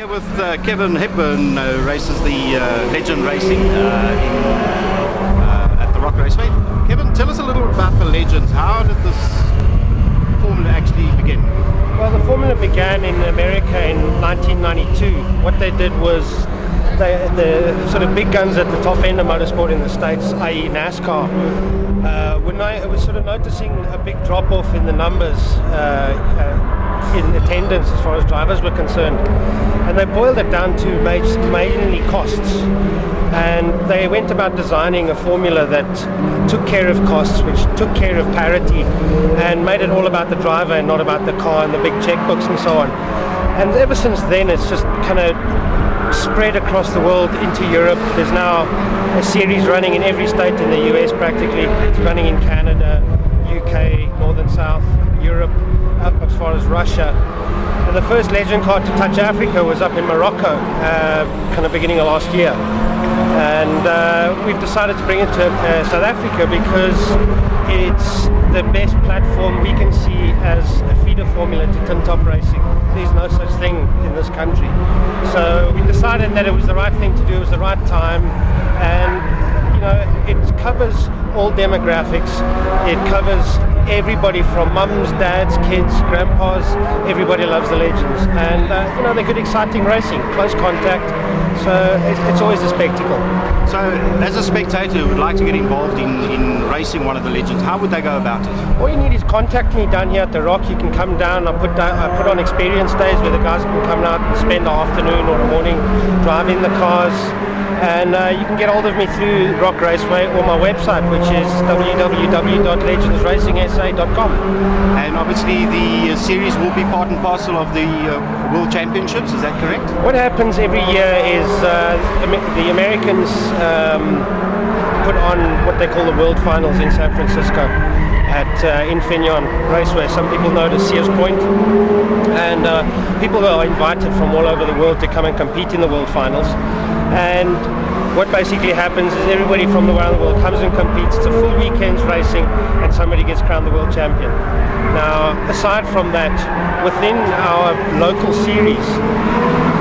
with Kevin Hepbern, races the Legend Racing at the Rock Raceway. Kevin, tell us a little about the Legends. How did this formula actually begin? Well, the formula began in America in 1992. What they did was the sort of big guns at the top end of motorsport in the States, i.e. NASCAR, were sort of noticing a big drop-off in the numbers in attendance as far as drivers were concerned. And they boiled it down to mainly costs. And they went about designing a formula that took care of costs, which took care of parity, and made it all about the driver and not about the car and the big checkbooks and so on. And ever since then, it's just kind of spread across the world into Europe. There's now a series running in every state in the US practically. It's running in Canada, UK, North and South, Europe, up as far as Russia. And the first Legend car to touch Africa was up in Morocco, kind of beginning of last year. And we've decided to bring it to South Africa because it's the best platform we can see as a feeder formula to tin top racing. There's no such thing in this country. So we decided that it was the right thing to do, it was the right time, and you know, it covers all demographics. It covers everybody from mums, dads, kids, grandpas. Everybody loves the Legends, and you know, they're good, exciting racing, close contact. So it's always a spectacle. So, as a spectator who would like to get involved in racing one of the Legends, how would they go about it? All you need is contact me down here at the Rock. You can come down. I put on experience days where the guys can come out and spend the afternoon or the morning driving the cars. And you can get hold of me through Rock Raceway or my website, which is www.legendsracingsa.com. And obviously the series will be part and parcel of the World Championships, is that correct? What happens every year is the Americans put on what they call the World Finals in San Francisco at Infineon Raceway. Some people know it as Sears Point. And people are invited from all over the world to come and compete in the World Finals. And what basically happens is everybody from around the world comes and competes. It's a full weekend's racing, and somebody gets crowned the world champion. Now, aside from that, within our local series,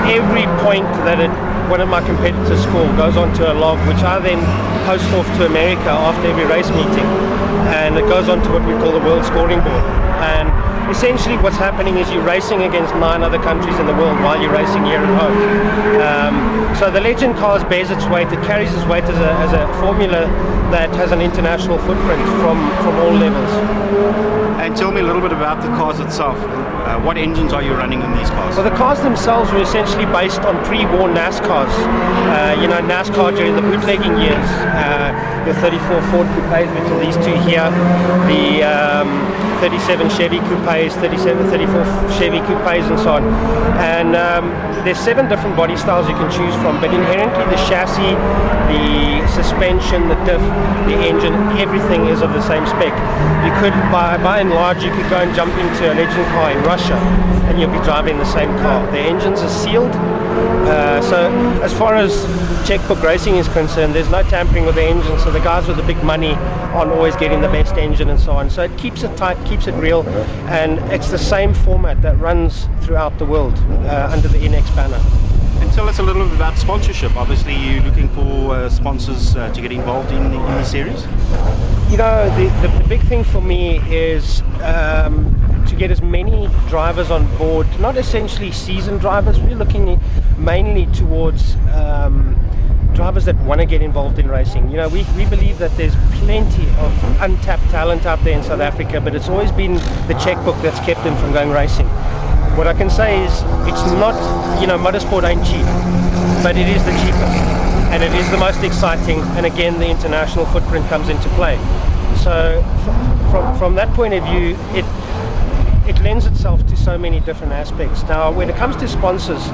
every point that one of my competitors score goes onto a log, which I then post off to America after every race meeting, and it goes onto what we call the world scoring board. And essentially what's happening is you're racing against 9 other countries in the world while you're racing here at home. So the Legend car bears its weight. It carries its weight as a formula that has an international footprint from all levels. And tell me a little bit about the cars itself. What engines are you running in these cars? Well, the cars themselves were essentially based on pre-war NASCARs. You know, NASCAR during the bootlegging years. The 34 Ford Coupes, which are these two here. The 37 Chevy Coupes, 34 Chevy Coupes, and so on. And there's 7 different body styles you can choose from, but inherently the chassis, the suspension, the diff, the engine, everything is of the same spec. You could, by and large, you could go and jump into a Legend car in Russia and you'll be driving the same car. The engines are sealed. So as far as checkbook racing is concerned, there's no tampering with the engine, so the guys with the big money aren't always getting the best engine and so on. So it keeps it tight, keeps it real, and it's the same format that runs throughout the world under the NX banner. And tell us a little bit about sponsorship. Obviously you're looking for sponsors to get involved in the series? You know, the big thing for me is to get as many drivers on board, not essentially seasoned drivers. We're looking mainly towards drivers that want to get involved in racing. You know, we believe that there's plenty of untapped talent out there in South Africa, but it's always been the checkbook that's kept them from going racing. What I can say is, it's not, you know, motorsport ain't cheap, but it is the cheapest, and it is the most exciting, and again, the international footprint comes into play. So from that point of view, it lends itself to so many different aspects. Now, when it comes to sponsors,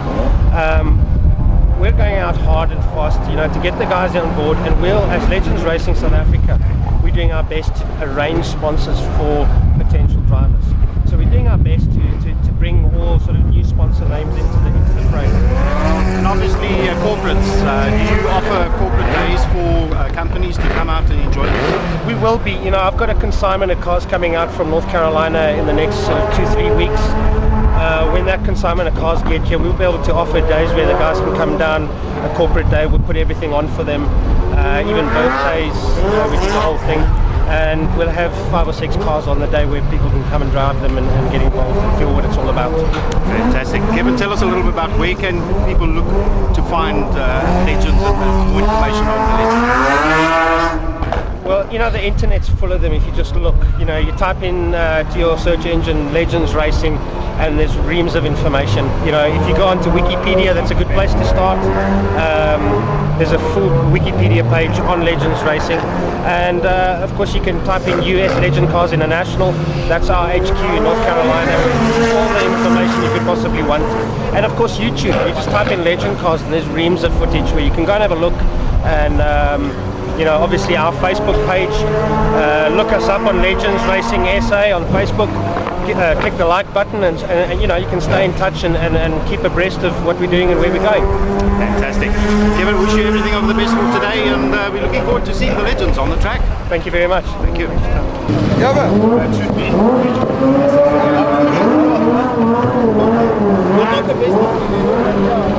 we're going out hard and fast, you know, to get the guys on board, and we'll, as Legends Racing South Africa, we're doing our best to arrange sponsors for potential drivers. So we're doing our best to bring all sort of new sponsor names into the frame. And obviously corporates, do you offer corporate days for companies to come out and enjoy themselves? We will be. You know, I've got a consignment of cars coming out from North Carolina in the next 2-3 weeks. when that consignment of cars get here, we'll be able to offer days where the guys can come down, a corporate day, we'll put everything on for them, even birthdays, we do the whole thing. And we'll have 5 or 6 cars on the day where people can come and drive them and get involved and feel what it's all about. Fantastic. Kevin, tell us a little bit about where can people look to find legends and more information on the legends? Well, you know, the internet's full of them if you just look. You know, you type in to your search engine Legends Racing and there's reams of information. You know, if you go onto Wikipedia, that's a good place to start. There's a full Wikipedia page on Legends Racing, and of course you can type in US Legend Cars International. That's our HQ in North Carolina. All the information you could possibly want. And of course YouTube, you just type in Legend Cars and there's reams of footage where you can go and have a look. And you know, obviously our Facebook page, look us up on Legends Racing SA on Facebook. Click the like button and you know, you can stay in touch and keep abreast of what we're doing and where we're going. Fantastic. Kevin, wish you everything of the best for today, and we're looking forward to seeing the legends on the track. Thank you very much. Thank you. That should be. We'll make the best of it.